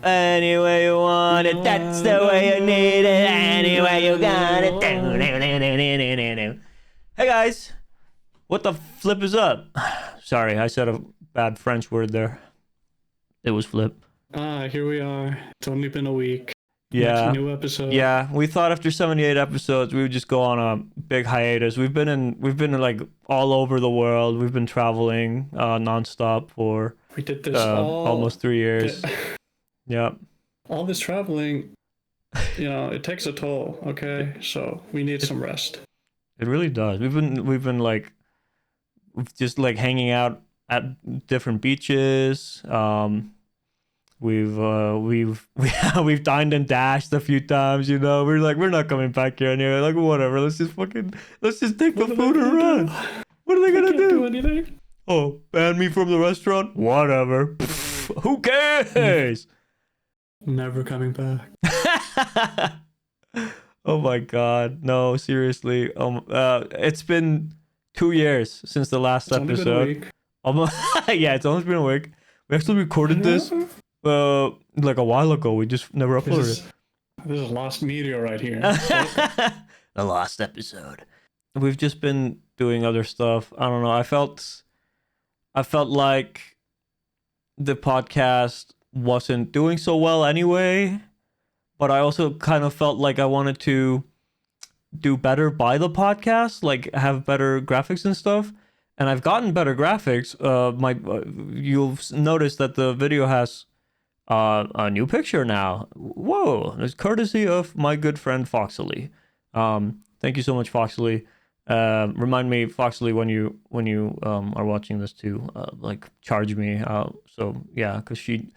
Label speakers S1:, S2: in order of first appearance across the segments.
S1: any way you want it. That's the way you need it. Any way you got it. Hey guys, what the flip is up? Sorry, I said a bad French word there. It was flip.
S2: Here we are. It's only been a week.
S1: Yeah.
S2: Next new episode.
S1: Yeah, we thought after 78 episodes we would just go on a big hiatus. We've been like all over the world. We've been traveling nonstop for
S2: We did this
S1: almost 3 years. Yep.
S2: All this traveling, it takes a toll, okay? So we need some rest.
S1: It really does. We've been like just like hanging out at different beaches. We've dined and dashed a few times, We're like, we're not coming back here anyway. Like, whatever. Let's just take the food and run. What are they gonna do?
S2: Anything?
S1: Oh, ban me from the restaurant? Whatever. Who cares?
S2: Never coming back.
S1: Oh my god. No, seriously. It's been 2 years since the last episode.
S2: Only been a week.
S1: Yeah, it's only been a week. We actually recorded this like a while ago. We just never uploaded it.
S2: This is Lost Media right here.
S1: The last episode. We've just been doing other stuff. I don't know. I felt like the podcast wasn't doing so well anyway, but I also kind of felt like I wanted to do better by the podcast, like have better graphics and stuff. And I've gotten better graphics. You'll notice that the video has a new picture now. Whoa! It's courtesy of my good friend Foxley. Thank you so much, Foxley. Remind me, Foxley, when you are watching this too, like charge me. So yeah, because she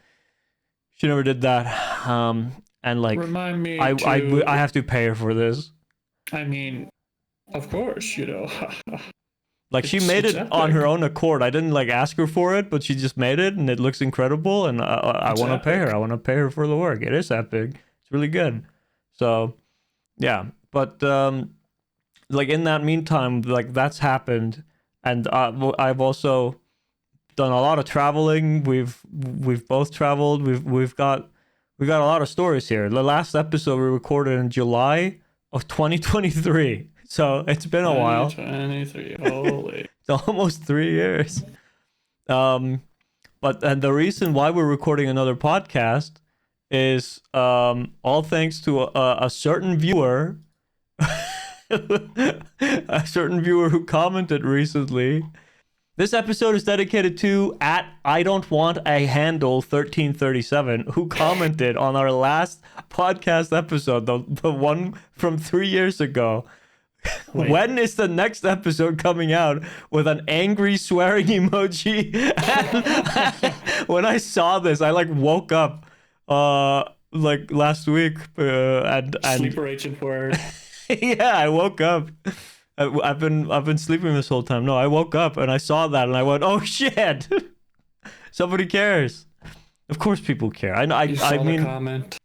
S1: never did that. And like
S2: remind me.
S1: I have to pay her for this.
S2: I mean, of course,
S1: Like she made it on her own accord. I didn't like ask her for it, but she just made it, and it looks incredible. And I want to pay her. I want to pay her for the work. It is epic. It's really good. So, yeah. But like in that meantime, like that's happened, and I've also done a lot of traveling. We've both traveled. We got a lot of stories here. The last episode we recorded in July of 2023. So it's been a while.
S2: 23, holy.
S1: It's almost 3 years. And the reason why we're recording another podcast is all thanks to a certain viewer, a certain viewer who commented recently. This episode is dedicated to I don't want a handle 1337, who commented on our last podcast episode, the one from 3 years ago. Wait. When is the next episode coming out, with an angry swearing emoji? When I saw this, I like woke up like last week and
S2: sleeper agent word.
S1: Yeah, I woke up. I've been sleeping this whole time. No, I woke up and I saw that and I went, oh shit. Somebody cares. Of course people care. I mean,
S2: the comment,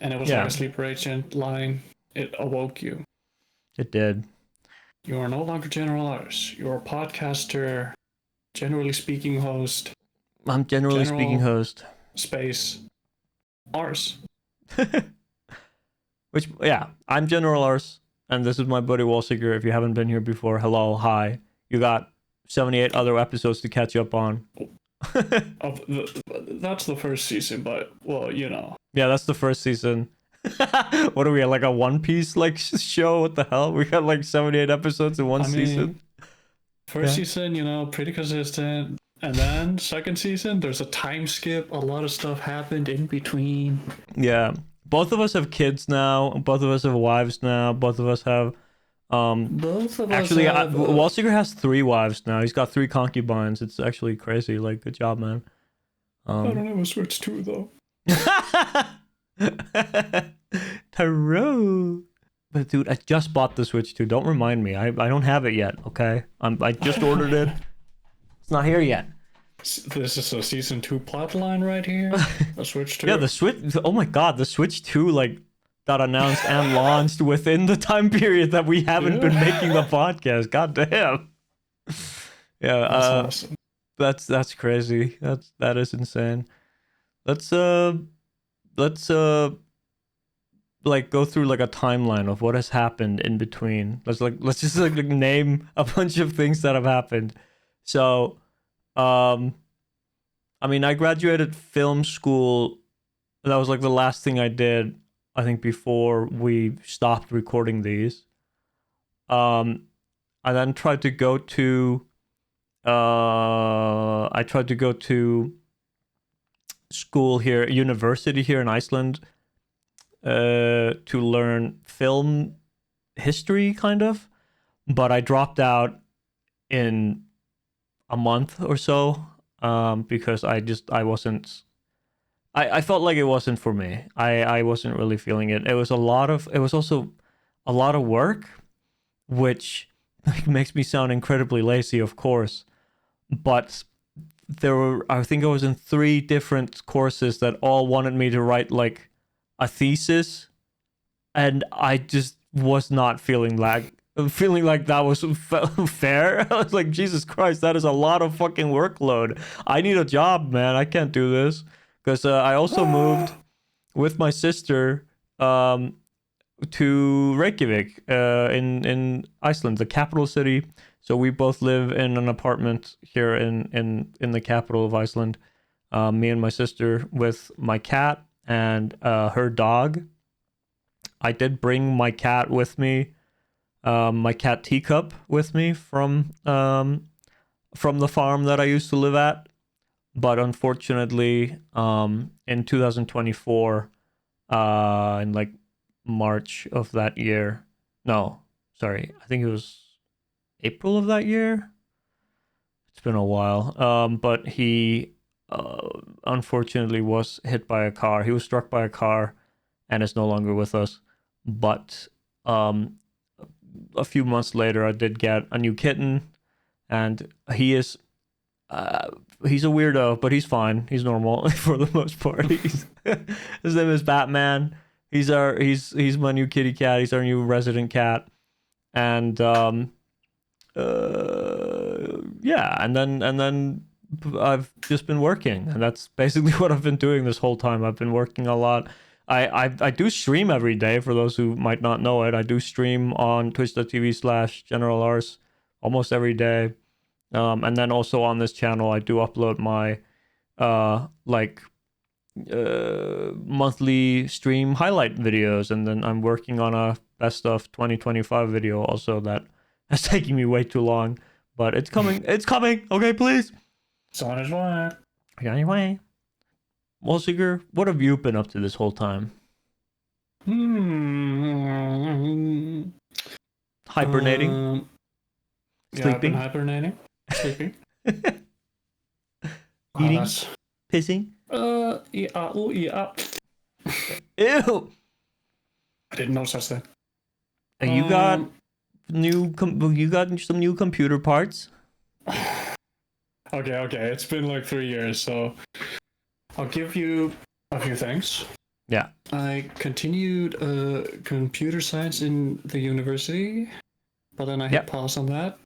S2: and it was like a sleeper agent lying. It awoke you.
S1: It did.
S2: You are no longer GeneralArse. You're a podcaster, generally speaking host.
S1: I'm generally speaking host.
S2: Space. Arse.
S1: Which, yeah, I'm GeneralArse, and this is my buddy Wolseeker. If you haven't been here before, hello, hi. You got 78 other episodes to catch up on.
S2: That's the first season, but, well,
S1: Yeah, that's the first season. What are we at, like a One Piece like show? What the hell? We got like 78 episodes in one season.
S2: First season, pretty consistent, and then second season, there's a time skip. A lot of stuff happened in between.
S1: Yeah, both of us have kids now. Both of us have wives now. Both of us have.
S2: Both of us
S1: actually,
S2: have.
S1: Wolseeker has 3 wives now. He's got 3 concubines. It's actually crazy. Like, good job, man.
S2: I don't have a Switch 2 though.
S1: Tarot. But dude, I just bought the Switch 2. Don't remind me. I don't have it yet, okay? I just ordered it. It's not here yet.
S2: This is a season 2 plotline right here. The Switch 2.
S1: Yeah, the Switch. Oh my god, the Switch 2 like got announced and launched within the time period that we haven't been making the podcast. God damn. Yeah,
S2: that's awesome.
S1: That's crazy. That is insane. Let's let's like go through like a timeline of what has happened in between. Let's just like name a bunch of things that have happened. So, I mean, I graduated film school. That was like the last thing I did, I think, before we stopped recording these. I then tried to go to school here, university here in Iceland, to learn film history, kind of. But I dropped out in a month or so, because I wasn't. I felt like it wasn't for me. I wasn't really feeling it. It was also a lot of work, which makes me sound incredibly lazy, of course. But I think I was in 3 different courses that all wanted me to write like a thesis, and I just was not feeling like that was fair. I was like, Jesus Christ, that is a lot of fucking workload. I need a job, man. I can't do this. Because I also moved with my sister to Reykjavik, in Iceland, the capital city. So we both live in an apartment here in the capital of Iceland. Me and my sister with my cat and her dog. I did bring my cat with me, my cat Teacup with me from the farm that I used to live at. But unfortunately, in 2024, in like March of that year, no, sorry, I think it was April of that year. It's been a while. But he unfortunately was hit by a car. He was struck by a car and is no longer with us. But a few months later, I did get a new kitten, and he's a weirdo, but he's fine. He's normal for the most part. His name is Batman. He's my new kitty cat. He's our new resident cat, and yeah, and then I've just been working, and that's basically what I've been doing this whole time. I've been working a lot. I do stream every day. For those who might not know it, I do stream on twitch.tv/GeneralArse almost every day. And then also on this channel, I do upload my monthly stream highlight videos, and then I'm working on a best of 2025 video also that is taking me way too long, but it's coming. It's coming. Okay, please.
S2: It's on its way.
S1: On your way. Wolseeker, what have you been up to this whole time? Hibernating.
S2: Yeah, I've been hibernating. Sleeping.
S1: Eating. Pissing.
S2: Yeah.
S1: Ew.
S2: I didn't know such thing.
S1: You got you got some new computer parts.
S2: Okay. It's been like 3 years, so I'll give you a few things.
S1: Yeah.
S2: I continued computer science in the university, but then I hit pause on that.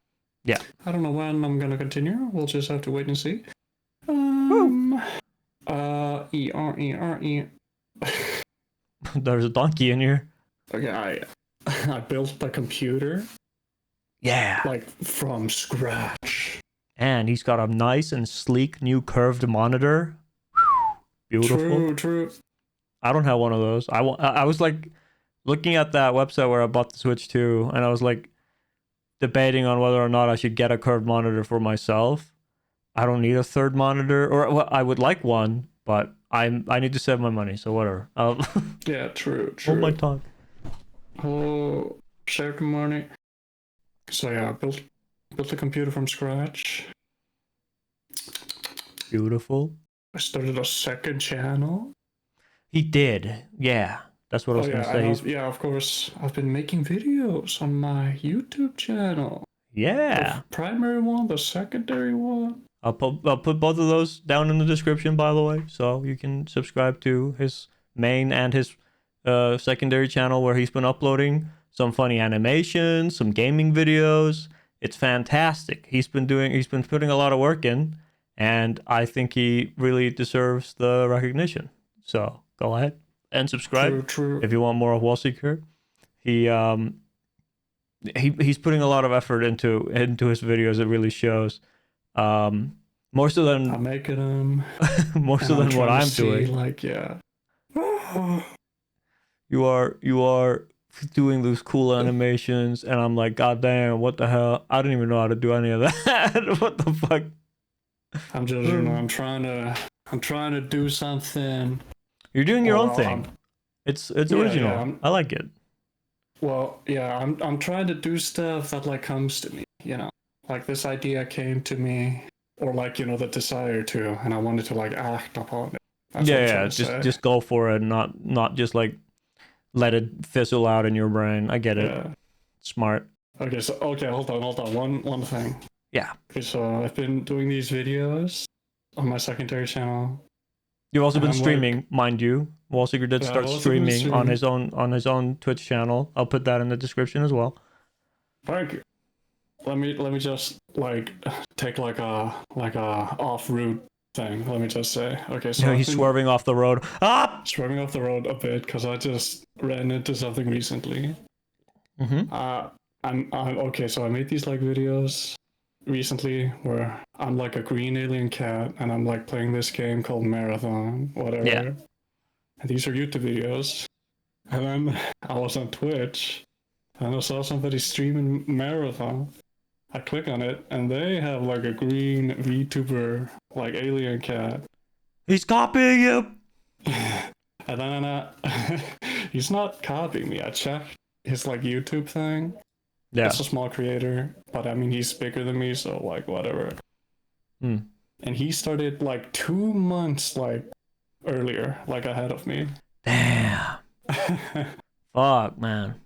S1: Yeah.
S2: I don't know when I'm gonna continue. We'll just have to wait and see.
S1: There's a donkey in here.
S2: Okay, I built the computer.
S1: Yeah.
S2: Like from scratch.
S1: And he's got a nice and sleek new curved monitor. Beautiful.
S2: True.
S1: I don't have one of those. I was like looking at that website where I bought the Switch 2, and I was like debating on whether or not I should get a curved monitor for myself. I don't need a third monitor, or well, I would like one, but I need to save my money, so whatever.
S2: Yeah, true.
S1: Hold my tongue.
S2: Oh, save the money. So yeah, I built the computer from scratch.
S1: Beautiful.
S2: I started a second channel.
S1: He did. Yeah. That's what I was going to say.
S2: Yeah, of course. I've been making videos on my YouTube channel.
S1: Yeah.
S2: The primary one, the secondary one.
S1: I'll put both of those down in the description, by the way, so you can subscribe to his main and his secondary channel, where he's been uploading some funny animations, some gaming videos. It's fantastic. He's been putting a lot of work in, and I think he really deserves the recognition. So go ahead and subscribe
S2: True.
S1: if you want more of Wolseeker. He's putting a lot of effort into his videos. It really shows. More so than
S2: I'm making them.
S1: more so than what I'm doing.
S2: Like, yeah.
S1: You are doing those cool animations, and I'm like, God damn, what the hell? I don't even know how to do any of that. What the fuck?
S2: I'm just, I'm trying to do something.
S1: You're doing your own thing. It's original.
S2: Yeah,
S1: I like it.
S2: Well, yeah, I'm trying to do stuff that like comes to me, like this idea came to me, or like the desire to, and I wanted to like act upon it. That's
S1: yeah, just go for it, not just like let it fizzle out in your brain. I get it.
S2: Yeah.
S1: Smart.
S2: Okay, hold on. One thing.
S1: Yeah.
S2: Okay, so I've been doing these videos on my secondary channel.
S1: You've also been streaming, mind you. Wolseeker did start streaming on his own Twitch channel. I'll put that in the description as well.
S2: Thank you. Let me just like take like a off route thing. Let me just say. Okay, so
S1: he's swerving off the road. Ah!
S2: Swerving off the road a bit because I just ran into something recently. I'm okay. So I made these like videos recently where I'm like a green alien cat and I'm like playing this game called Marathon, whatever.
S1: Yeah.
S2: And these are YouTube videos. And then I was on Twitch and I saw somebody streaming Marathon. I click on it and they have like a green VTuber like alien cat.
S1: He's copying you.
S2: And then he's not copying me. I checked his like YouTube thing. Yeah. It's a small creator, but I mean he's bigger than me, so like whatever. And he started like 2 months like earlier, like ahead of me.
S1: Damn. Fuck, man.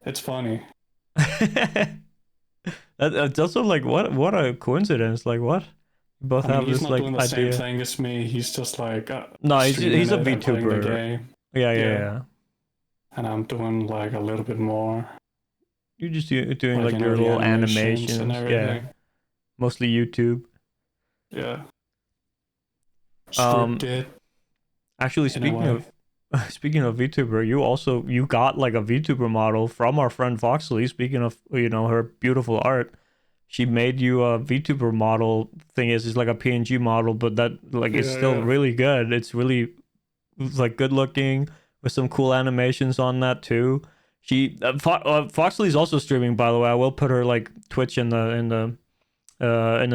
S2: It's funny.
S1: It's also like what a coincidence. Like what? You both have this like idea. He's not doing the same
S2: thing as me. He's just like
S1: no, he's a VTuber. Yeah.
S2: And I'm doing like a little bit more.
S1: You're just doing like your little animations and everything. Yeah. Mostly YouTube.
S2: Yeah. Scripted.
S1: Actually, speaking of VTuber, you got like a VTuber model from our friend Foxley. Speaking of her beautiful art, she made you a VTuber model. Thing is, it's like a PNG model, but that like it's still really good. It's really like good looking with some cool animations on that too. She Foxley's also streaming, by the way. I will put her like Twitch in the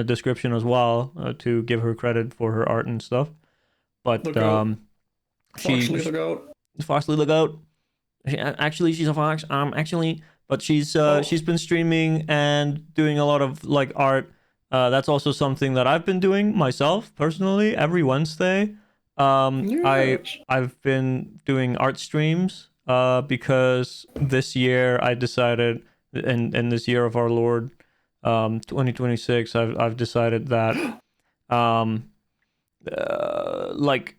S1: description as well to give her credit for her art and stuff. But
S2: Foxley
S1: look out. Actually, she's a fox. But she's been streaming and doing a lot of like art. That's also something that I've been doing myself personally every Wednesday. I've been doing art streams because this year I decided in this year of our Lord 2026 I've decided that like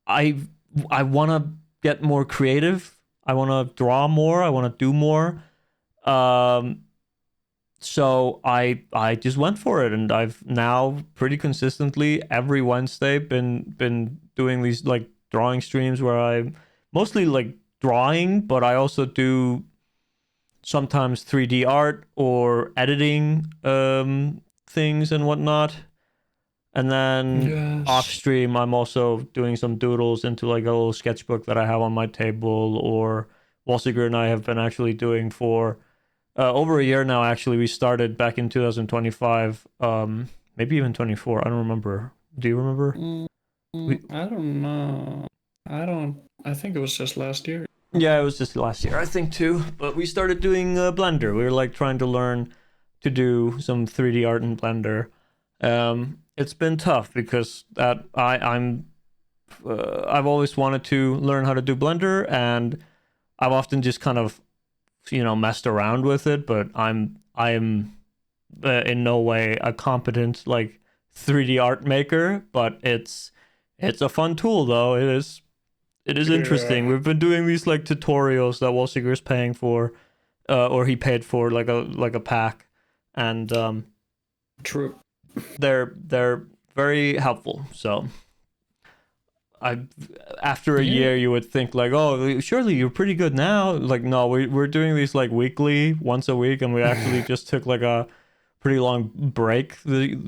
S1: I want to get more creative. I want to draw more. I want to do more. So I just went for it, and I've now pretty consistently every Wednesday been doing these like drawing streams where I'm mostly like drawing, but I also do sometimes 3D art or editing things and whatnot. And then off stream, I'm also doing some doodles into like a little sketchbook that I have on my table, or Wolseeker and I have been actually doing for over a year now. Actually, we started back in 2025, maybe even 24. I don't remember. Do you remember?
S2: I don't know. I think it was just last year.
S1: Yeah, it was just last year, I think too. But we started doing Blender. We were like trying to learn to do some 3D art in Blender. It's been tough because I've always wanted to learn how to do Blender, and I've often just kind of messed around with it, but I'm in no way a competent like 3D art maker. But it's a fun tool though. It is interesting. We've been doing these like tutorials that Wolseeker is paying for, or he paid for like a pack, and
S2: true.
S1: They're very helpful. So after a year you would think like, oh, surely you're pretty good now. Like, no, we're doing these like weekly, once a week, and we actually just took like a pretty long break. Like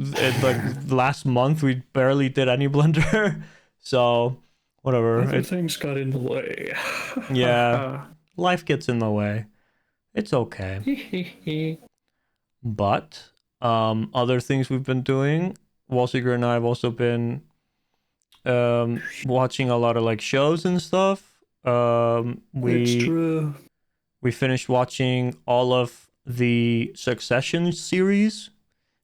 S1: last month we barely did any Blender. So whatever.
S2: Other things got in the way.
S1: Yeah, life gets in the way. It's okay. But other things we've been doing, Wolseeker and I have also been watching a lot of like shows and stuff.
S2: It's true.
S1: We finished watching all of the Succession series,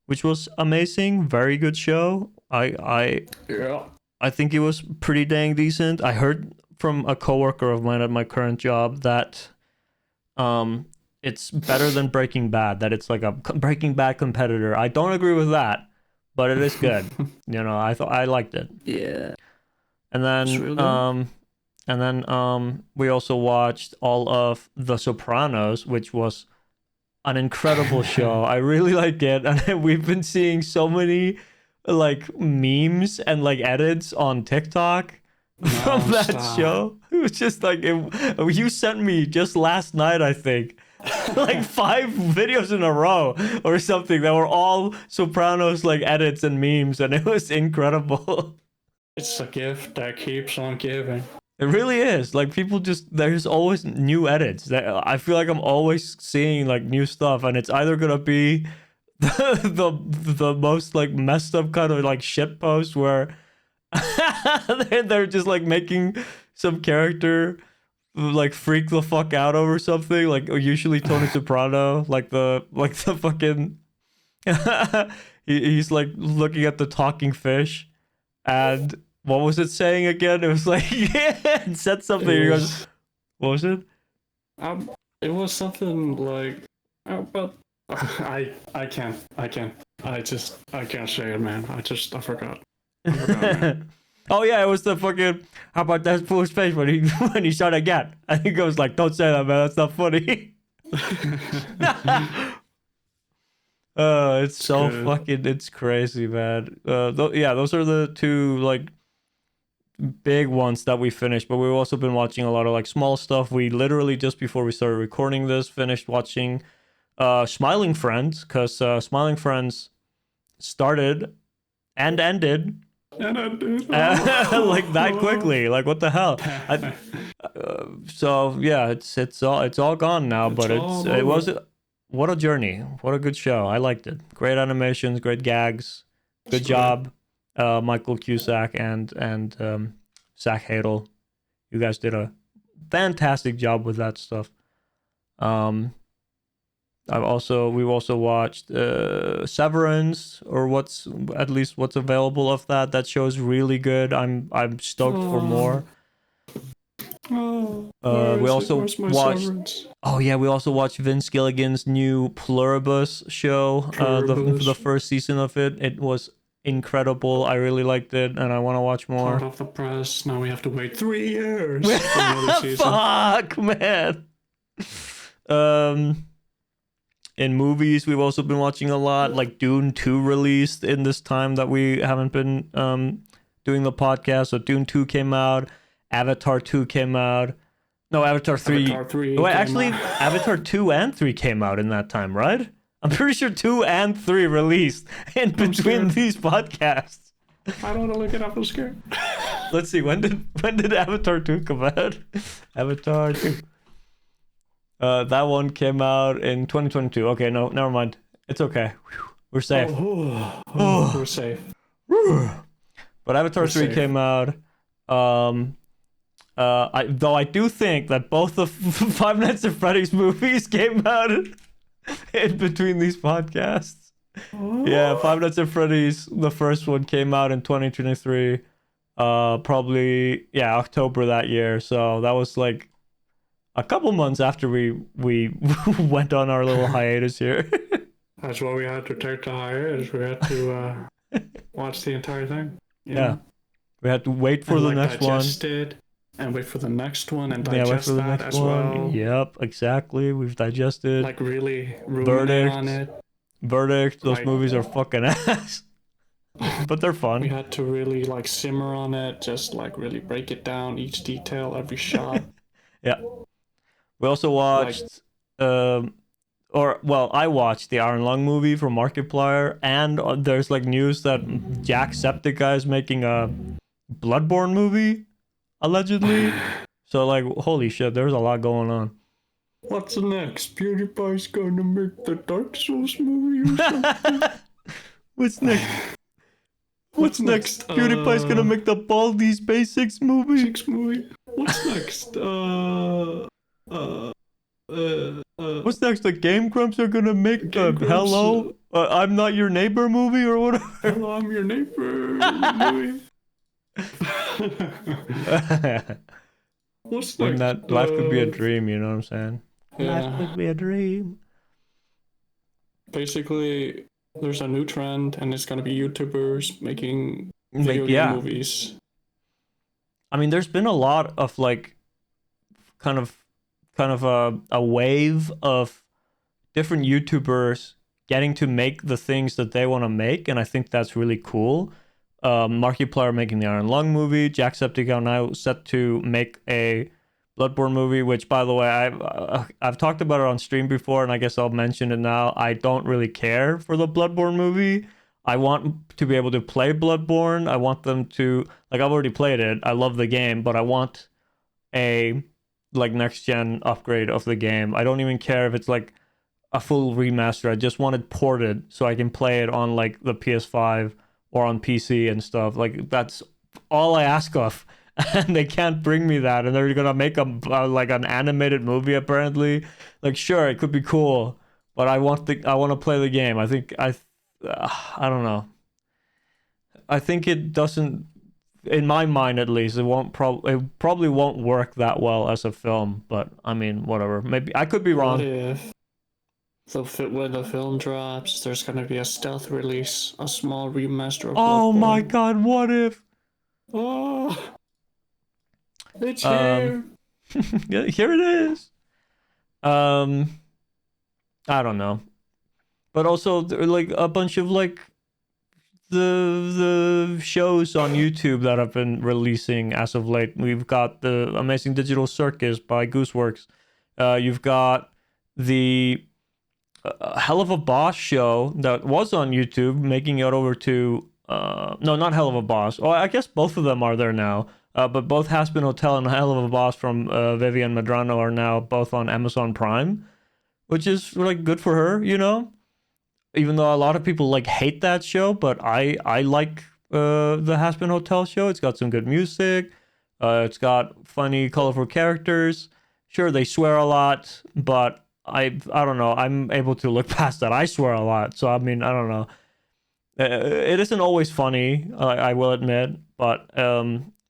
S1: which was amazing. Very good show. I think it was pretty dang decent. I heard from a coworker of mine at my current job that it's better than Breaking Bad, that it's like a Breaking Bad competitor. I don't agree with that, but it is good. You know, I liked it.
S2: Yeah.
S1: And then we also watched all of The Sopranos, which was an incredible show. I really like it, and we've been seeing so many like memes and like edits on TikTok from that show. It was just like you sent me just last night, I think, like 5 videos in a row or something that were all Sopranos like edits and memes, and it was incredible.
S2: It's a gift that keeps on giving.
S1: It really is. Like people just, there's always new edits. I feel like I'm always seeing like new stuff, and it's either gonna be the most like messed up kind of like shit post where they're just like making some character like freak the fuck out over something, like usually Tony Soprano, like the fucking he's like looking at the talking fish, and what was it saying again? It was like it said something. He goes, what was it?
S2: It was something like, but I can't say it, man. I forgot.
S1: Oh yeah, it was the fucking, how about that fool's face when he shot again? I think it was like, don't say that, man, that's not funny. It's so good. Fucking, it's crazy, man. Those are the 2 like big ones that we finished, but we've also been watching a lot of like small stuff. We literally just before we started recording this finished watching Smiling Friends, because Smiling Friends started and ended like that quickly. Like what the hell? So yeah, it's all gone now, but it was what a journey. What a good show. I liked it. Great animations, great gags. Good job, Michael Cusack and Zach Hadel. You guys did a fantastic job with that stuff. We've also watched Severance, or what's available of that. That show's really good. I'm stoked for more. We also watched Severance? We also watched Vince Gilligan's new Pluribus show. The first season of it. It was incredible. I really liked it, and I want to watch more.
S2: Hot off the press. Now we have to wait 3 years for another season.
S1: Fuck, man. In movies, we've also been watching a lot. Like Dune 2 released in this time that we haven't been doing the podcast. So Dune 2 came out. Avatar 2 came out. No, Avatar 3. Avatar 2 and 3 came out in that time, right? I'm pretty sure 2 and 3 released in between these podcasts.
S2: I don't want to look it up. I'm scared.
S1: Let's see. When did Avatar 2 come out? Avatar 2. That one came out in 2022. Okay, no, never mind. It's okay. We're safe.
S2: We're safe.
S1: But Avatar 3 came out. I do think that both the Five Nights at Freddy's movies came out in between these podcasts. Yeah, Five Nights at Freddy's, the first one came out in 2023. Probably October that year. So that was like a couple months after we went on our little hiatus here.
S2: That's why we had to take the hiatus. We had to watch the entire thing.
S1: Yeah. We had to wait for the next one.
S2: And wait for the next one and digest that as well.
S1: Yep, exactly. We've digested.
S2: Like really ruminate on it.
S1: Verdict. Those movies are fucking ass. but they're
S2: We
S1: fun.
S2: had to really like simmer on it, just like really break it down, each detail, every shot.
S1: Yeah. We also
S2: Like,
S1: watched, I watched the Iron Lung movie from Markiplier, and there's like news that Jacksepticeye is making a Bloodborne movie, allegedly. So like, holy shit, there's a lot going on.
S2: what's next? PewDiePie's gonna make the Dark Souls movie or something?
S1: What's next?
S2: What's
S1: Next?
S2: next?
S1: PewDiePie's gonna make the Baldi's Basics movie.
S2: Six movie. What's next?
S1: What's next? The Game Grumps are gonna make the
S2: Game Grumps,
S1: Hello, I'm Not Your Neighbor movie or whatever.
S2: Hello, I'm your neighbor movie. What's
S1: When
S2: next?
S1: that life could be a dream, you know what I'm saying?
S2: Yeah.
S1: Life could be a dream.
S2: Basically, there's a new trend, and it's gonna be YouTubers making video game movies.
S1: I mean, there's been a lot of like, kind of a wave of different YouTubers getting to make the things that they want to make, and I think that's really cool. Markiplier making the Iron Lung movie, Jacksepticeye now set to make a Bloodborne movie, which, by the way, I've talked about it on stream before, and I guess I'll mention it now. I don't really care for the Bloodborne movie. I want to be able to play Bloodborne. I want them to, like, I've already played it. I love the game, but I want a like next gen upgrade of the game. I don't even care if it's like a full remaster. I just want it ported so I can play it on like the PS5 or on PC and stuff. Like, that's all I ask of. And they can't bring me that, and they're gonna make a like an animated movie apparently. Like, sure, it could be cool, but I want to play the game. I think I don't know. I think it doesn't, in my mind at least, it probably won't work that well as a film. But I mean, whatever. Maybe I could be wrong.
S2: What if when the film drops, there's gonna be a stealth release, a small remaster of
S1: Oh
S2: Bloodborne?
S1: my god, what if?
S2: Oh, it's here.
S1: Yeah, here it is. I don't know, but also there are like a bunch of like the shows on YouTube that have been releasing as of late. We've got the Amazing Digital Circus by Gooseworks. You've got the Hell of a Boss show that was on YouTube, making it over to no, not Hell of a Boss. Oh, I guess both of them are there now. But both Haspin Hotel and Hell of a Boss from Vivian Medrano are now both on Amazon Prime, which is like good for her, you know. Even though a lot of people like hate that show, but I like the Haspin Hotel show. It's got some good music. It's got funny, colorful characters. Sure, they swear a lot, but I don't know. I'm able to look past that. I swear a lot, so I mean, I don't know. It isn't always funny, I will admit, but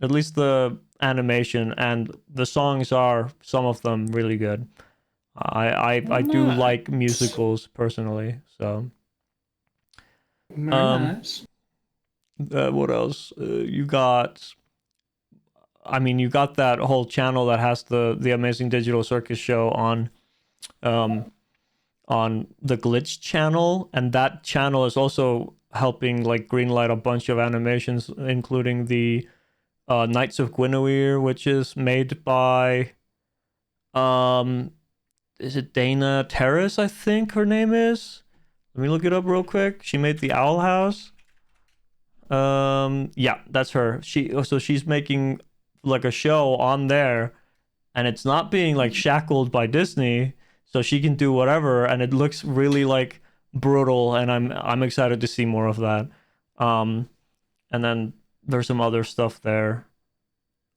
S1: at least the animation and the songs are, some of them, really good. I do like musicals personally, so.
S2: Nice.
S1: What else? You got that whole channel that has the Amazing Digital Circus show on the Glitch channel, and that channel is also helping like greenlight a bunch of animations, including the Knights of Guinevere, which is made by is it Dana Terrace, I think her name is. Let me look it up real quick. She made the Owl House. Yeah, that's her. She's making like a show on there, and it's not being like shackled by Disney, so she can do whatever, and it looks really like brutal, and I'm excited to see more of that. And then there's some other stuff there.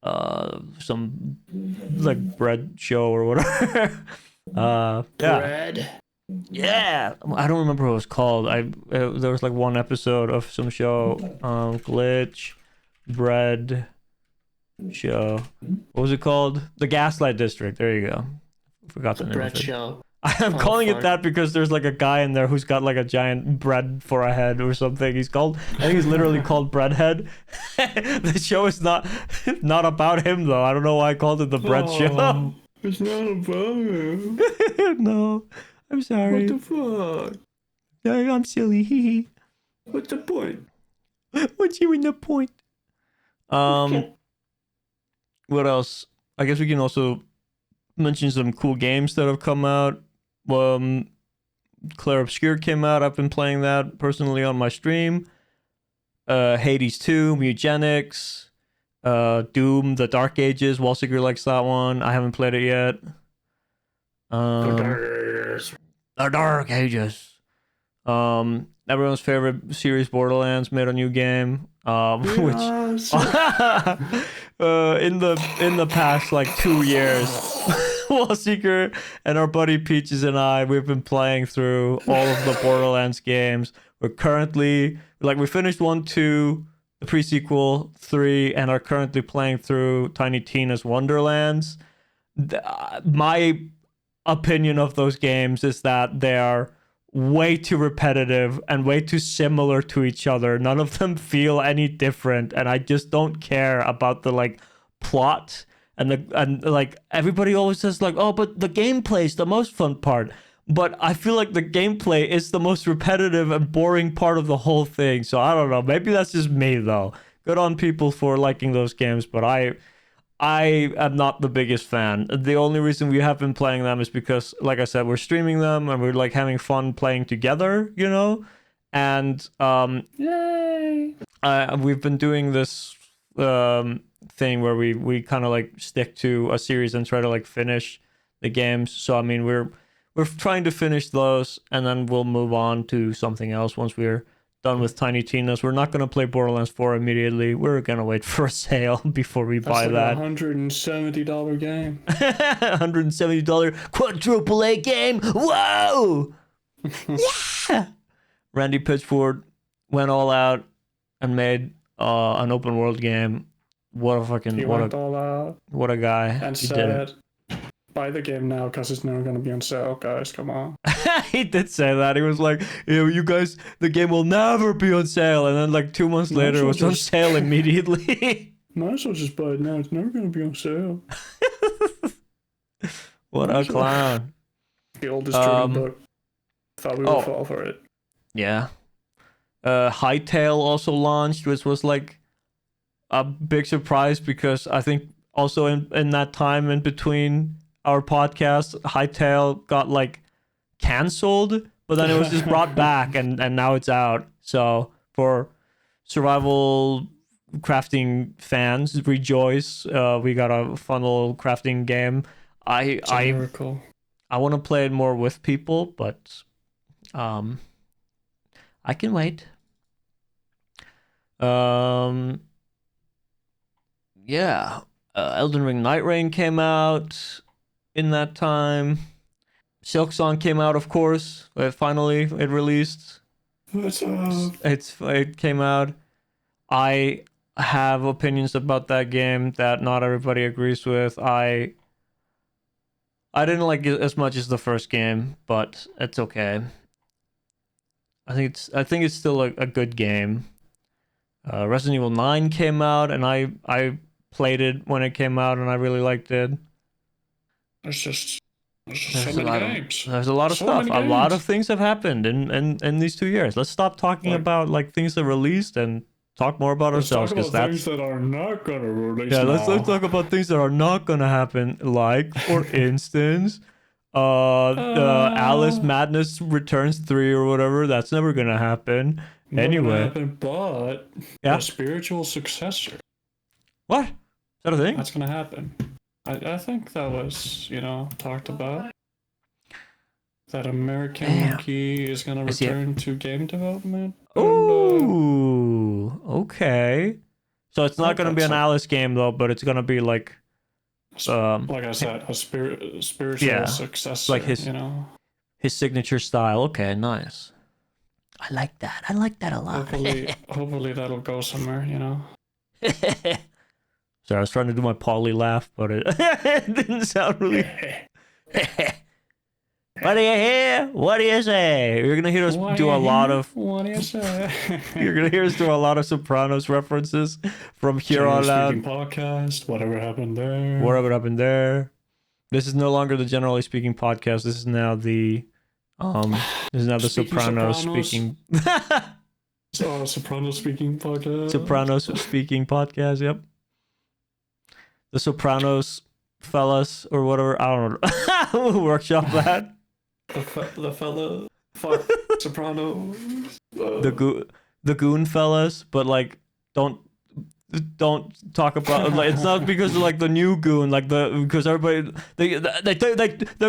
S1: Some like bread show or whatever. Yeah.
S2: Bread.
S1: Yeah, I don't remember what it was called. There was like one episode of some show, Glitch, Bread show. What was it called? The Gaslight District. There you go. Forgot the name
S2: Bread
S1: of it.
S2: show.
S1: I'm calling it that because there's like a guy in there who's got like a giant bread for a head or something. I think he's literally called Breadhead. The show is not about him though. I don't know why I called it the Bread Show.
S2: It's not about him.
S1: No, I'm sorry.
S2: What the fuck?
S1: Yeah, I'm silly.
S2: What's the point?
S1: What's even the point? What else? I guess we can also mention some cool games that have come out. Claire Obscure came out. I've been playing that personally on my stream. Hades 2, Mutagenics, Doom, The Dark Ages. Wolseeker likes that one. I haven't played it yet. The Dark Ages. Everyone's favorite series, Borderlands, made a new game. Which in the past like 2 years, Wolseeker and our buddy Peaches and we've been playing through all of the Borderlands games. We're currently we finished 1, 2, the pre-sequel 3, and are currently playing through Tiny Tina's Wonderlands. My opinion of those games is that they are way too repetitive and way too similar to each other. None of them feel any different, and I just don't care about the plot and everybody always says oh, but the gameplay is the most fun part. But I feel like the gameplay is the most repetitive and boring part of the whole thing. So I don't know. Maybe that's just me though. Good on people for liking those games, but I am not the biggest fan. The only reason we have been playing them is because, like I said, we're streaming them and we're having fun playing together, And
S2: yay!
S1: We've been doing this thing where we kind of stick to a series and try to finish the games. So I mean, we're trying to finish those, and then we'll move on to something else once we're done with Tiny Tina's. We're not going to play Borderlands 4 immediately. We're going to wait for a sale before we buy that.
S2: $170 game.
S1: $170 quadruple A game. Whoa! Yeah! Randy Pitchford went all out and made an open world game. What a guy.
S2: And said, buy the game now because it's never going to be on sale, guys. Come on.
S1: He did say that. He was like, you guys, the game will never be on sale. And then 2 months later, it was on sale immediately.
S2: Might as well just buy it now. It's never going to be on sale.
S1: What a clown.
S2: The oldest dream book. Thought we would fall for it.
S1: Yeah. Hightail also launched, which was a big surprise because I think also in that time in between our podcast, Hightail got canceled, but then it was just brought back and now it's out. So for survival crafting fans, rejoice. We got a fun little crafting game. I want to play it more with people, but I can wait. Yeah. Elden Ring Night Rain came out in that time. Silksong came out, of course. Finally, it released. It came out. I have opinions about that game that not everybody agrees with. I didn't like it as much as the first game, but it's okay. I think it's still a good game. Resident Evil 9 came out, and I played it when it came out, and I really liked it.
S2: There's so many games.
S1: There's a lot of stuff. A lot of things have happened in these 2 years. Let's stop talking about things that released and talk more about ourselves, because that's
S2: things that are not gonna release.
S1: Yeah, let's talk about things that are not gonna happen. For instance, Alice Madness Returns 3 or whatever. That's never gonna happen. Anyway,
S2: but a spiritual successor.
S1: What? Is that a thing?
S2: That's gonna happen. I think that was, talked about. That American Monkey is gonna return to game development.
S1: Ooh, okay. So it's not gonna be an Alice game though, but it's gonna be like
S2: I said, a spiritual successor.
S1: His signature style. Okay, nice. I like that. I like that a lot.
S2: Hopefully that'll go somewhere.
S1: Sorry, I was trying to do my Polly laugh, but it didn't sound really. What do you hear? What do you say? You're gonna hear us do a lot of.
S2: What do you say?
S1: You're gonna hear us do a lot of Sopranos references from here on out.
S2: Speaking podcast. Whatever happened there?
S1: Whatever happened there? This is no longer the Generally Speaking podcast. This is now the Sopranos speaking.
S2: Soprano speaking podcast.
S1: Sopranos speaking podcast. Yep. The Sopranos fellas or whatever. I don't know. We'll workshop that.
S2: The fella. Fuck. Sopranos.
S1: The goon fellas, but like don't talk about like it's not because of like the new goon, like because everybody they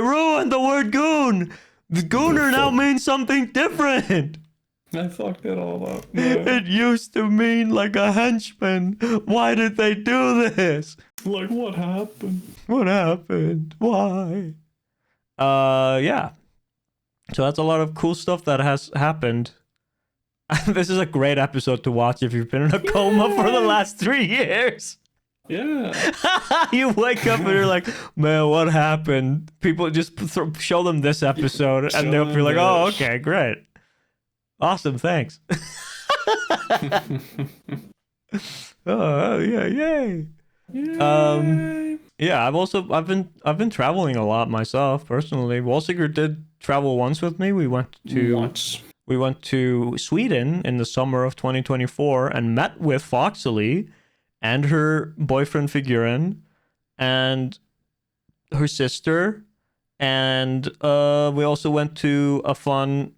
S1: ruined the word goon. The gooner now means something different.
S2: I fucked it all up. Man.
S1: It used to mean like a henchman. Why did they do this?
S2: Like what happened?
S1: What happened? Why? Yeah. So that's a lot of cool stuff that has happened. This is a great episode to watch if you've been in a coma for the last 3 years.
S2: Yeah.
S1: You wake up and you're like, man, what happened? People just show them this episode and they'll be like, oh, okay, great. Awesome, thanks. Oh, yeah, yay. Yeah, I've been traveling a lot myself personally. Wolseeker did travel once with me. We went to Sweden in the summer of 2024 and met with Foxley and her boyfriend Figurin and her sister, and we also went to a fun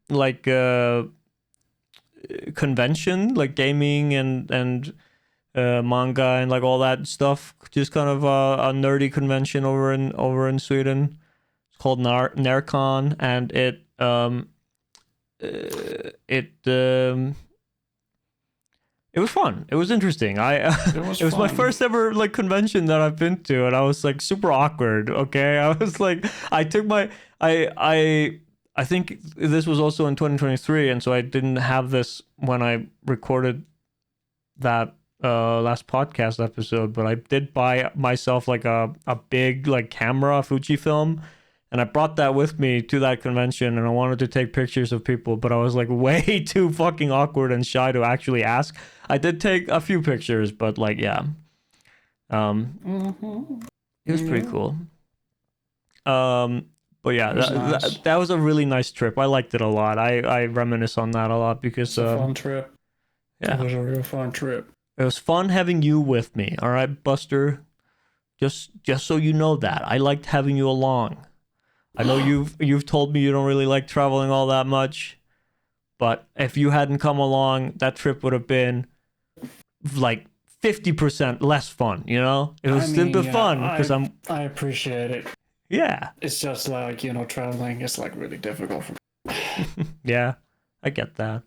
S1: like convention, like gaming and manga and like all that stuff. Just kind of a nerdy convention over in Sweden. It's called Nercon, and it was fun. It was interesting. It was my first ever like convention that I've been to, and I was like super awkward. Okay, I was like, I took my I think this was also in 2023, and so I didn't have this when I recorded that last podcast episode, but I did buy myself like a big like camera, Fujifilm, and I brought that with me to that convention, and I wanted to take pictures of people, but I was like way too fucking awkward and shy to actually ask. I did take a few pictures, but like, yeah. It was pretty cool. But yeah, that was a really nice trip. I liked it a lot. I reminisce on that a lot because
S2: it's a fun trip.
S1: Yeah.
S2: It was a real fun trip.
S1: It was fun having you with me. All right, Buster. Just so you know that. I liked having you along. I know you've told me you don't really like traveling all that much, but if you hadn't come along, that trip would have been like 50% less fun, you know? It was still fun because
S2: I appreciate it.
S1: Yeah.
S2: It's just like, traveling is like really difficult for me.
S1: Yeah, I get that.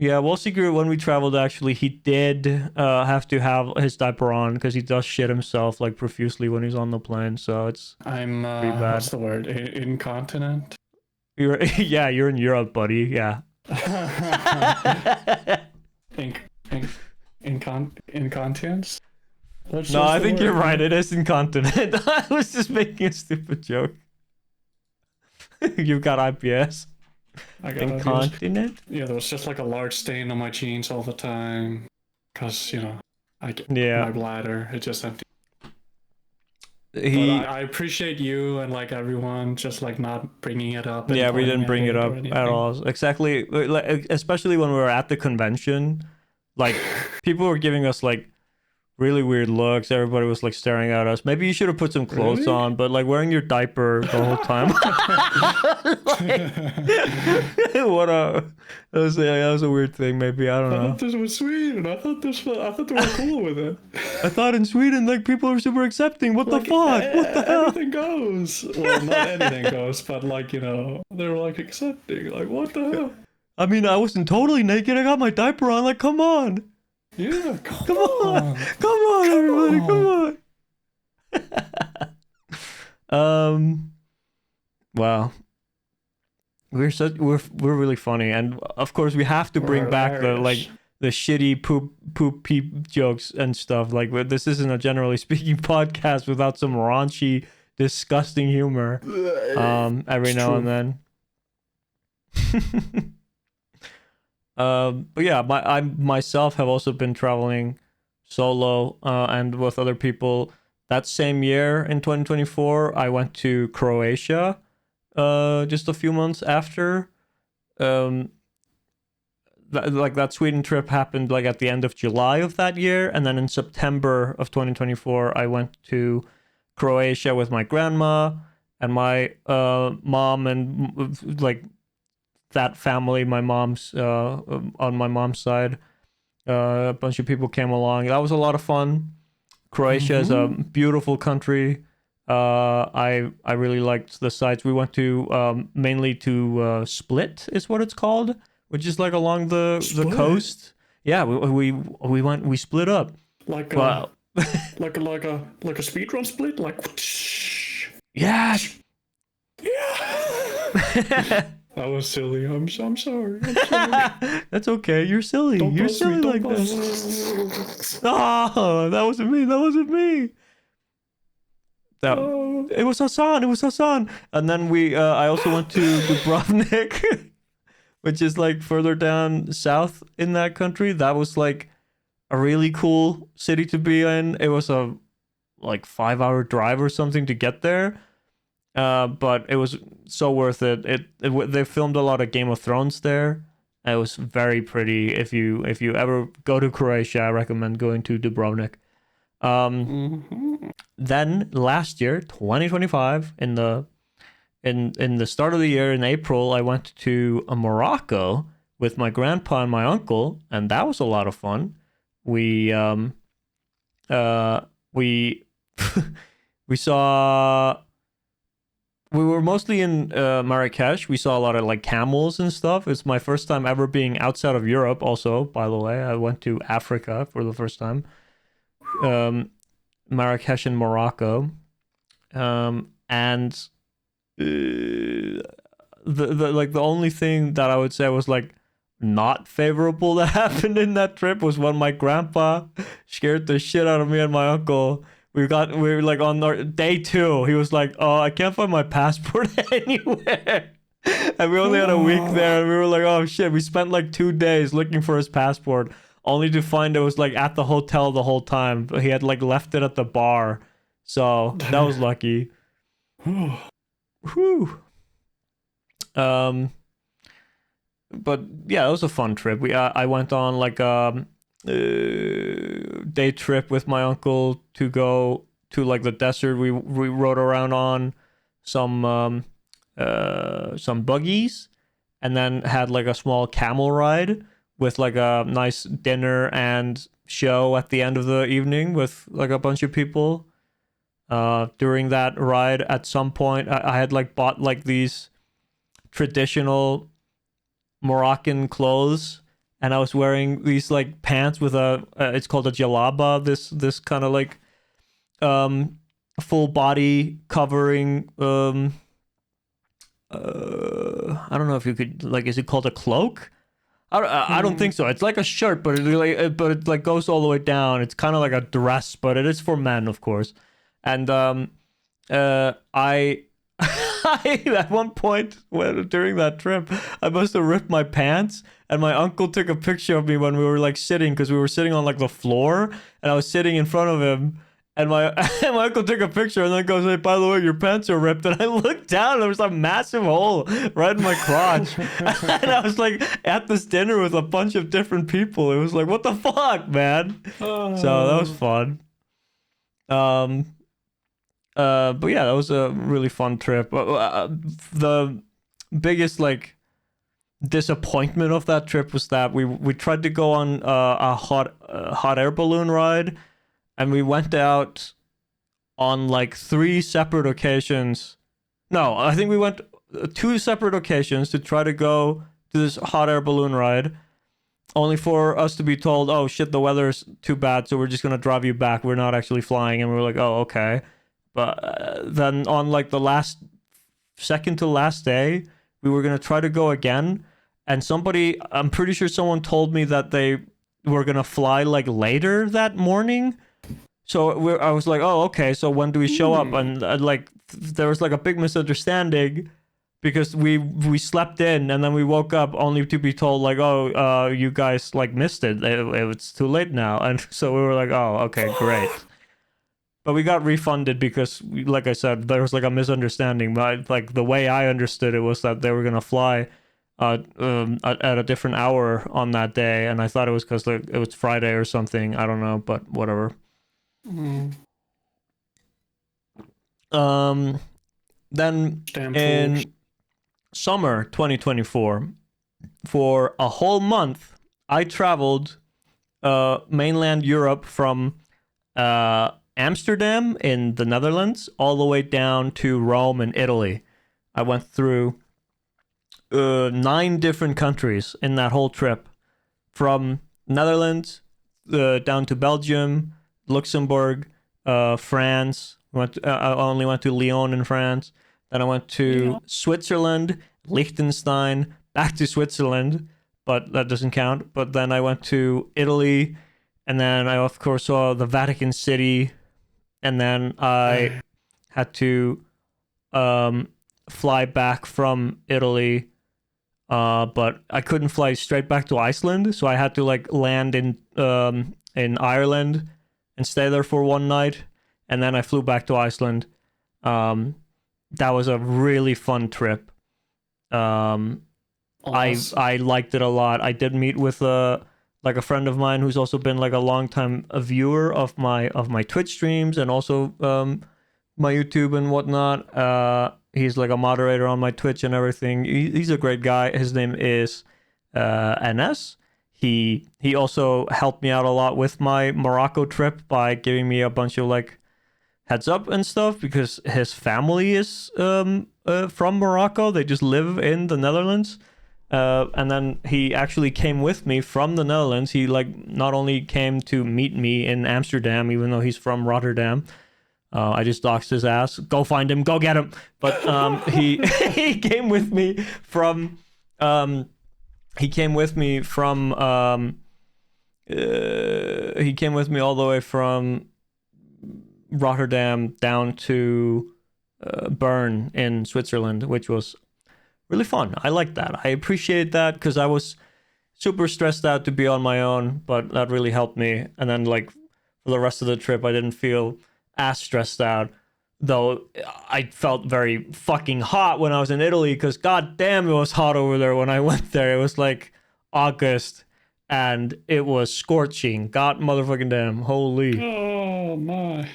S1: Yeah, Wolseeker, when we traveled, actually, he did have to have his diaper on because he does shit himself like profusely when he's on the plane. So it's
S2: I'm
S1: pretty bad.
S2: What's the word? Incontinent.
S1: You're in Europe, buddy. Yeah.
S2: Incontinence.
S1: No, I think you're right. It is incontinent. I was just making a stupid joke. You've got IPS.
S2: I got
S1: incontinent?
S2: Yeah, there was just like a large stain on my jeans all the time. Because, I get my bladder. It just empty. But I appreciate you and like everyone just like not bringing it up.
S1: Yeah, we didn't bring it up at all. Exactly. Especially when we were at the convention. Like, people were giving us like really weird looks. Everybody was like staring at us. Maybe you should have put some clothes on, but like wearing your diaper the whole time. That was a weird thing. Maybe I don't know.
S2: I thought this was Sweden. I thought they were cool with it.
S1: I thought in Sweden like people are super accepting. What the fuck? What the hell?
S2: Anything goes. Well, not anything goes, but like they're like accepting. Like what the hell?
S1: I mean, I wasn't totally naked. I got my diaper on. Like, come on.
S2: Yeah,
S1: come on, everybody, come on. Wow, we're really funny, and of course we have to bring back the shitty poop peep jokes and stuff. Like, this isn't a generally speaking podcast without some raunchy, disgusting humor. Every now and then. But yeah, I myself have also been traveling solo and with other people. That same year in 2024, I went to Croatia just a few months after. that Sweden trip happened like at the end of July of that year, and then in September of 2024 I went to Croatia with my grandma and my mom, and like that family, my mom's on my mom's side, a bunch of people came along. That was a lot of fun. Croatia is a beautiful country. I really liked the sites. We went to mainly to Split is what it's called, which is like along the coast. Yeah, we split up.
S2: Like
S1: wow.
S2: like a speedrun split, like
S1: yeah.
S2: Yeah. That was silly. I'm sorry.
S1: That's okay. You're silly. You're silly like that. Oh, that wasn't me. That wasn't me. It was Hassan. And then I also went to Dubrovnik, which is like further down south in that country. That was like a really cool city to be in. It was a like 5-hour drive or something to get there. But it was so worth it. They filmed a lot of Game of Thrones there. It was very pretty. If you ever go to Croatia, I recommend going to Dubrovnik. Then last year, 2025, in the start of the year in April, I went to Morocco with my grandpa and my uncle, and that was a lot of fun. We we saw. We were mostly in Marrakesh. We saw a lot of like camels and stuff. It's my first time ever being outside of Europe. Also, by the way, I went to Africa for the first time. Marrakesh and Morocco, and the only thing that I would say was like not favorable that happened in that trip was when my grandpa scared the shit out of me and my uncle. We were like on our day 2. He was like, "Oh, I can't find my passport anywhere." And we only had a week there, and we were like, "Oh shit!" We spent like 2 days looking for his passport, only to find it was like at the hotel the whole time. He had like left it at the bar, so that was lucky. Whew. But yeah, it was a fun trip. I went on like day trip with my uncle to go to like the desert. We rode around on some buggies, and then had like a small camel ride with like a nice dinner and show at the end of the evening with like a bunch of people. During that ride, at some point I had like bought like these traditional Moroccan clothes, and I was wearing these like pants with it's called a jalaba, this kind of like full body covering I don't know if you could like, is it called a cloak? I don't think so. It's like a shirt, but it like goes all the way down. It's kind of like a dress, but it is for men, of course. And I at one point during that trip, I must have ripped my pants, and my uncle took a picture of me when we were like sitting, because we were sitting on like the floor, and I was sitting in front of him, and my uncle took a picture and then goes, "Hey, by the way, your pants are ripped." And I looked down, and there was a massive hole right in my crotch. And I was like at this dinner with a bunch of different people. It was like, what the fuck, man? So that was fun. But yeah, that was a really fun trip. The biggest like disappointment of that trip was that we tried to go on a hot air balloon ride, and we went out on like 3 separate occasions. No, I think we went 2 separate occasions to try to go to this hot air balloon ride, only for us to be told, "Oh shit, the weather's too bad, so we're just gonna drive you back. We're not actually flying." And we were like, "Oh, okay." But then on like the second to last day, we were gonna try to go again, and I'm pretty sure someone told me that they were gonna fly like later that morning. So I was like, "Oh, okay. So when do we show up?" And like there was like a big misunderstanding, because we slept in, and then we woke up only to be told like, "Oh, you guys like missed it. It's too late now." And so we were like, "Oh, okay, great." But we got refunded because, like I said, there was like a misunderstanding. But like the way I understood it was that they were gonna fly at a different hour on that day, and I thought it was because it was Friday or something. I don't know, but whatever. Then in summer 2024, for a whole month, I traveled mainland Europe from Amsterdam in the Netherlands all the way down to Rome in Italy. I went through 9 different countries in that whole trip, from Netherlands down to Belgium, Luxembourg, France. I only went to Lyon in France. Then I went to Switzerland, Liechtenstein, back to Switzerland, but that doesn't count. But then I went to Italy, and then I of course saw the Vatican City, and then I had to fly back from Italy, but I couldn't fly straight back to Iceland, so I had to like land in Ireland and stay there for one night, and then I flew back to Iceland. That was a really fun trip. Awesome. I liked it a lot. I did meet with like a friend of mine who's also been like a long time viewer of my Twitch streams and also my YouTube and whatnot. He's like a moderator on my Twitch and everything. He's a great guy. His name is NS. He also helped me out a lot with my Morocco trip by giving me a bunch of like heads up and stuff, because his family is from Morocco. They just live in the Netherlands. And then he actually came with me from the Netherlands. He like not only came to meet me in Amsterdam, even though he's from Rotterdam. I just doxed his ass. Go find him. Go get him. But he came with me from he came with me all the way from Rotterdam down to Bern in Switzerland, which was really fun. I liked that. I appreciate that because I was super stressed out to be on my own, but that really helped me. And then like for the rest of the trip, I didn't feel as stressed out, though I felt very fucking hot when I was in Italy, because god damn, it was hot over there when I went there. It was like August and it was scorching. God motherfucking damn. Holy.
S2: Oh my.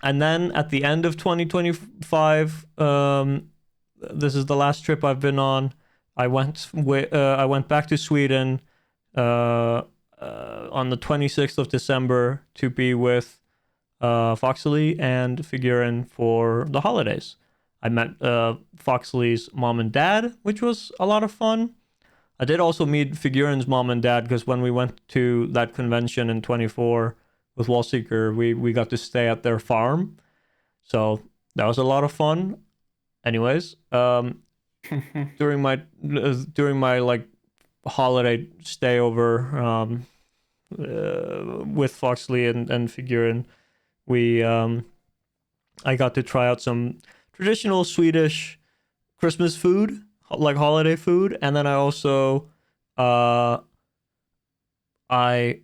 S1: And then at the end of 2025, this is the last trip I've been on. I went back to Sweden on the 26th of December to be with Foxley and Figurin for the holidays. I met Foxley's mom and dad, which was a lot of fun. I did also meet Figurin's mom and dad, because when we went to that convention in 24 with Wolseeker, we got to stay at their farm. So that was a lot of fun. Anyways, during my like holiday stay over with Foxley and Figurin, I got to try out some traditional Swedish Christmas food, like holiday food, and then I also I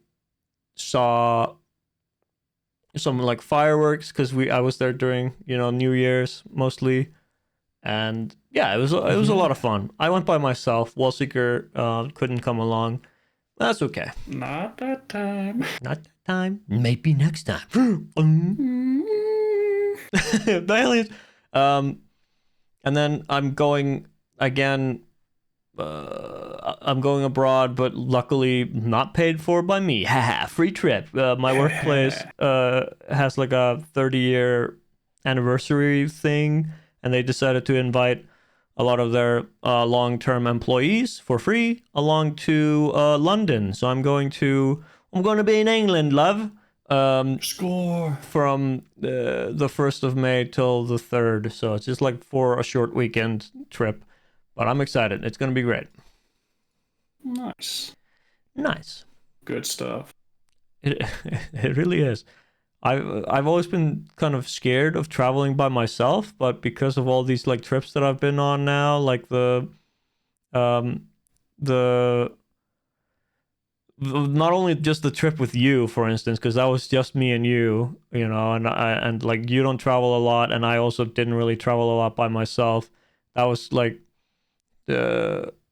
S1: saw some like fireworks, because I was there during New Year's mostly, and yeah, it was a lot of fun. I went by myself. Wolseeker couldn't come along. That's okay.
S2: Not that time.
S1: Not that time. Maybe next time. The aliens. And then I'm going again. I'm going abroad, but luckily not paid for by me. Haha, free trip. My workplace has like a 30-year anniversary thing, and they decided to invite a lot of their long-term employees for free along to London. So I'm going to be in England, love.
S2: Score.
S1: From the 1st of May till the 3rd. So it's just like for a short weekend trip. But I'm excited. It's going to be great. Nice.
S2: Good stuff.
S1: It really is. I've always been kind of scared of traveling by myself, but because of all these like trips that I've been on now, like the not only just the trip with you, for instance, because that was just me and you, you know, and like you don't travel a lot, and I also didn't really travel a lot by myself. That was like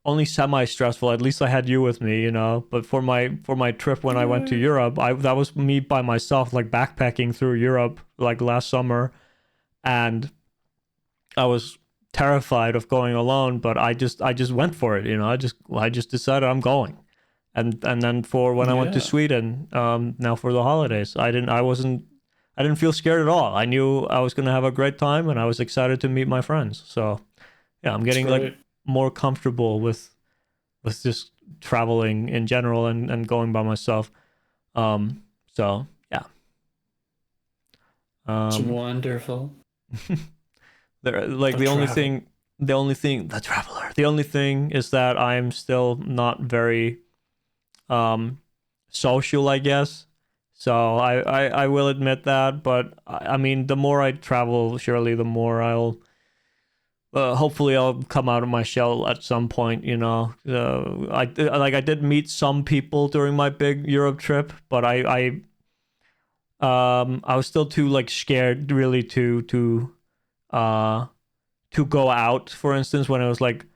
S1: only semi-stressful. At least I had you with me, you know. But for my trip when I went to Europe, that was me by myself, like backpacking through Europe, like last summer, and I was terrified of going alone, but I just went for it, you know. I just decided I'm going. And then for when I went to Sweden, now for the holidays, I didn't feel scared at all. I knew I was gonna have a great time, and I was excited to meet my friends. So yeah, I'm getting like more comfortable with just traveling in general and going by myself. So yeah.
S2: It's wonderful.
S1: The only thing, the traveler. The only thing is that I'm still not very social, I guess. So I will admit that, but I mean, the more I travel, surely the more I'll hopefully I'll come out of my shell at some point, you know. I did meet some people during my big Europe trip, but I was still too like scared really to go out, for instance, when it was like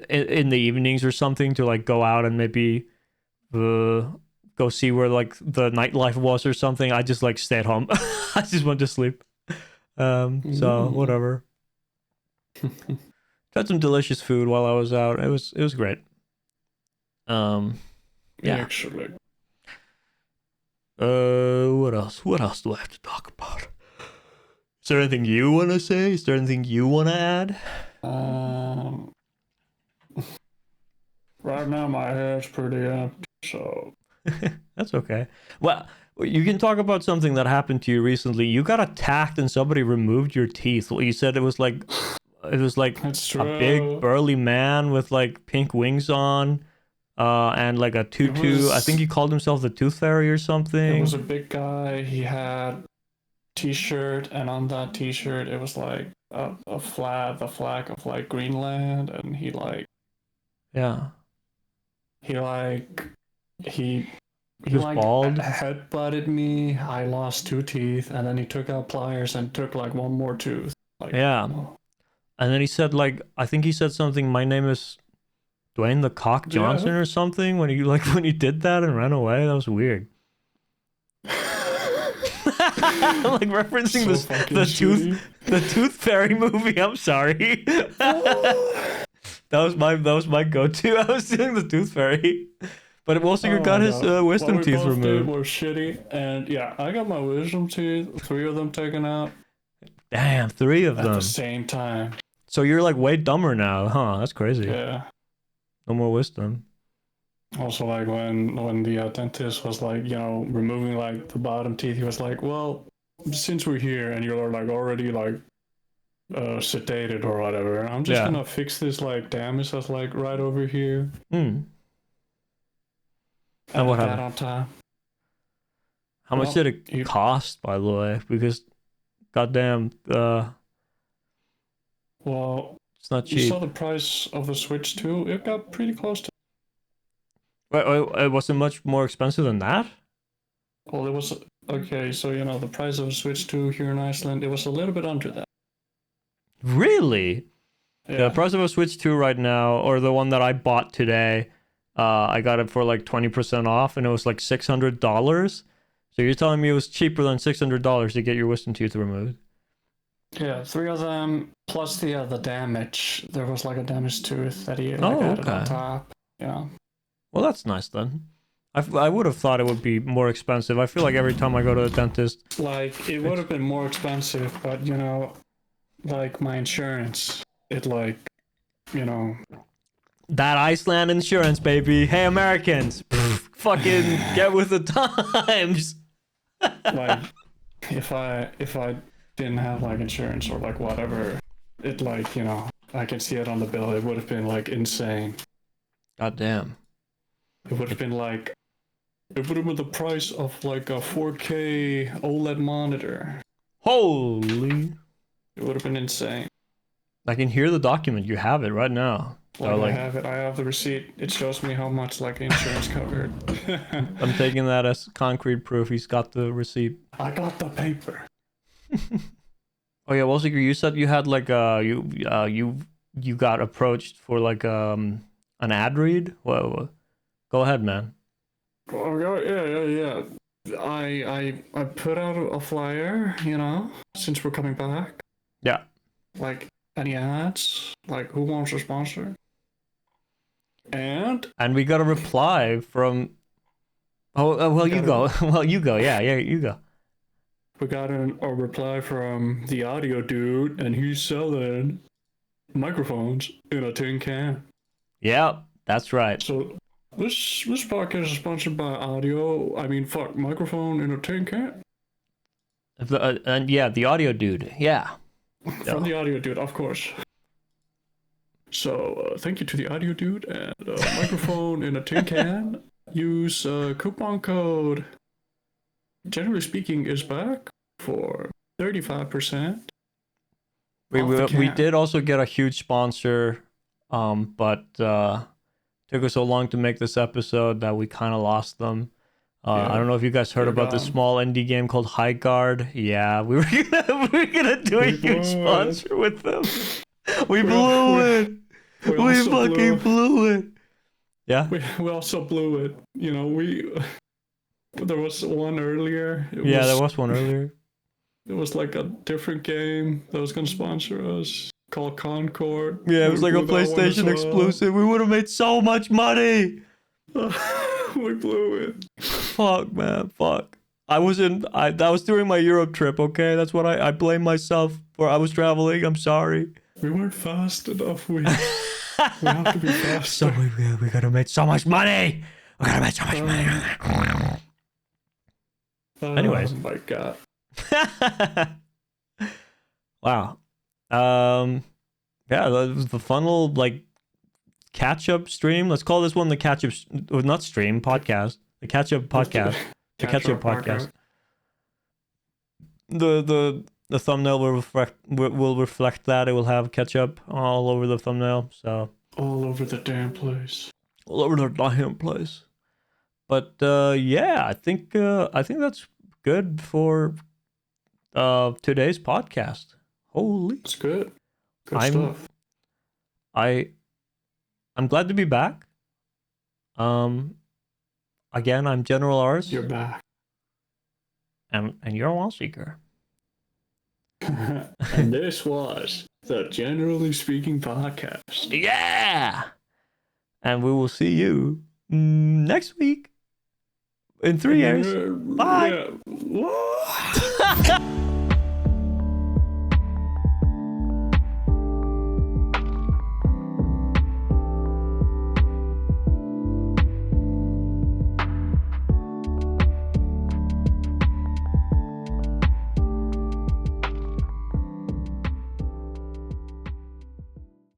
S1: in the evenings or something, to like go out and maybe go see where like the nightlife was or something. I just like stayed home. I just went to sleep. So whatever. Had some delicious food while I was out. It was great. Yeah.
S2: Actually.
S1: What else? What else do I have to talk about? Is there anything you want to say? Is there anything you want to add?
S2: Right now my head's pretty empty, so
S1: that's okay. Well, you can talk about something that happened to you recently. You got attacked and somebody removed your teeth. Well, you said it was like a big burly man with like pink wings on, and like a tutu. I think he called himself the Tooth Fairy or something.
S2: It was a big guy. He had t-shirt, and on that t-shirt it was like the flag of like Greenland, and he like
S1: bald.
S2: Headbutted me. I lost 2 teeth, and then he took out pliers and took like 1 more tooth. Like,
S1: yeah. And then he said, like, I think he said something, my name is Dwayne the Cock Johnson or something, when he did that and ran away. That was weird. Like referencing the Tooth Fairy movie. I'm sorry. that was my go-to. I was doing the Tooth Fairy. But Wolseeker got his wisdom teeth removed.
S2: Were shitty, and yeah, I got my wisdom teeth, 3 of them taken out.
S1: Damn, 3 of them
S2: at the same time.
S1: So you're like way dumber now, huh? That's crazy.
S2: Yeah.
S1: No more wisdom.
S2: Also, like when the dentist was like, you know, removing like the bottom teeth, he was like, "Well, since we're here and you're like already like sedated or whatever, I'm just gonna fix this like damage that's like right over here."
S1: And what happened? On top. How much did it cost, by the way? Because, goddamn,
S2: well,
S1: it's not cheap.
S2: You saw the price of the Switch 2? It got pretty close to.
S1: Wait, it wasn't much more expensive than that?
S2: Well, it was okay. So you know the price of a Switch 2 here in Iceland, it was a little bit under that.
S1: Really? Yeah. The price of a Switch 2 right now, or the one that I bought today. I got it for like 20% off, and it was like $600. So you're telling me it was cheaper than $600 to get your wisdom teeth removed?
S2: Yeah, 3 of them plus the damage. There was like a damaged tooth that he added on top. Yeah.
S1: Well, that's nice then. I would have thought it would be more expensive. I feel like every time I go to the dentist,
S2: like it would have been more expensive, but you know, like my insurance, it like, you know.
S1: That Iceland insurance, baby. Hey, Americans, fucking get with the times.
S2: Like, if I didn't have like insurance or like whatever, it like, you know, I can see it on the bill. It would have been like insane.
S1: God damn.
S2: It would have been like, it would have been the price of like a 4K OLED monitor.
S1: Holy.
S2: It would have been insane.
S1: I can hear the document. You have it right now.
S2: Like, I have it. I have the receipt. It shows me how much like insurance covered.
S1: I'm taking that as concrete proof. He's got the receipt.
S2: I got the paper.
S1: Oh yeah, Wolseeker, you said you had like you got approached for like an ad read. Whoa. Go ahead, man.
S2: Oh yeah. I put out a flyer, you know, since we're coming back.
S1: Yeah.
S2: Like, any ads? Like, who wants a sponsor? And
S1: we got a reply from. Well, you go. Well, you go. Yeah, you go.
S2: We got a reply from the audio dude, and he's selling microphones in a tin can.
S1: Yeah, that's right.
S2: So this podcast is sponsored by audio. I mean, microphone in a tin can.
S1: And yeah, the audio dude. Yeah.
S2: From the audio dude, of course. So thank you to the audio dude and microphone in a tin can. Use coupon code. Generally speaking, is back for 35%.
S1: We did also get a huge sponsor, but took us so long to make this episode that we kind of lost them. I don't know if you guys heard about this small indie game called High Guard. Yeah, we were gonna do a huge sponsor with them. We blew it. We fucking blew it. Yeah.
S2: We also blew it. You know, there was one earlier.
S1: There was one earlier.
S2: It was like a different game that was gonna sponsor us called Concord.
S1: Yeah, it was like a PlayStation exclusive. We would have made so much money.
S2: We blew it.
S1: Fuck, man. Fuck. That was during my Europe trip, okay? That's what I blame myself for. I was traveling. I'm sorry.
S2: We weren't fast enough. We have to be faster.
S1: So we gotta make so much money. We gotta make so much money. Anyways.
S2: Oh my god.
S1: Wow. Yeah, that was the fun little like catch-up stream. Let's call this one the catch-up, not stream, podcast. The catch-up podcast. The catch-up podcast. The thumbnail will reflect that. It will have ketchup all over the thumbnail. So
S2: all over the damn place.
S1: All over the damn place. But yeah, I think that's good for today's podcast. Holy,
S2: it's good. Good stuff.
S1: I'm glad to be back. Again, I'm GeneralArse.
S2: You're back.
S1: And you're a Wolseeker.
S2: And this was the Generally Speaking podcast.
S1: Yeah! And we will see you next week. In 3 years. Bye!
S2: Yeah.